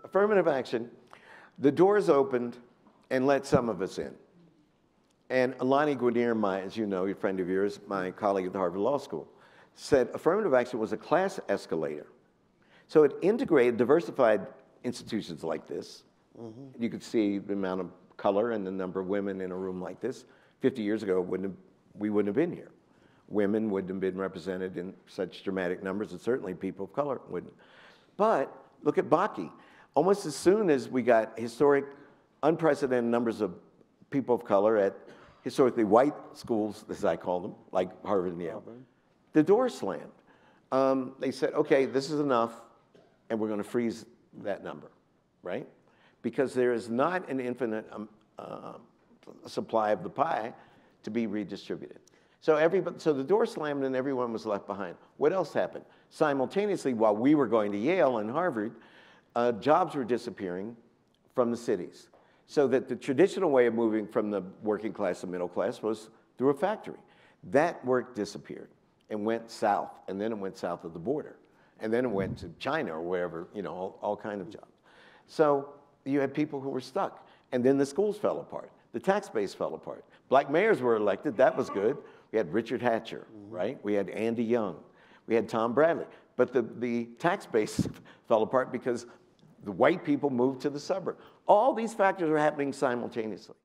Affirmative action, the doors opened and let some of us in. And Lonnie Guinier, as you know, a friend of yours, my colleague at the Harvard Law School, said affirmative action was a class escalator. So it integrated, diversified institutions like this. Mm-hmm. You could see the amount of color and the number of women in a room like this. 50 years ago, we wouldn't have been here. Women wouldn't have been represented in such dramatic numbers, and certainly people of color wouldn't. But look at Bakke. Almost as soon as we got historic, unprecedented numbers of people of color at historically white schools, as I call them, like Harvard and Yale, the door slammed. They said, okay, this is enough, and we're going to freeze that number, right? Because there is not an infinite supply of the pie to be redistributed. So the door slammed and everyone was left behind. What else happened? Simultaneously, while we were going to Yale and Harvard, jobs were disappearing from the cities. So that the traditional way of moving from the working class to middle class was through a factory. That work disappeared and went south, and then it went south of the border. And then it went to China or wherever, you know, all kinds of jobs. So you had people who were stuck. And then the schools fell apart. The tax base fell apart. Black mayors were elected. That was good. We had Richard Hatcher, right? We had Andy Young. We had Tom Bradley. But the tax base fell apart because the white people moved to the suburb. All these factors were happening simultaneously.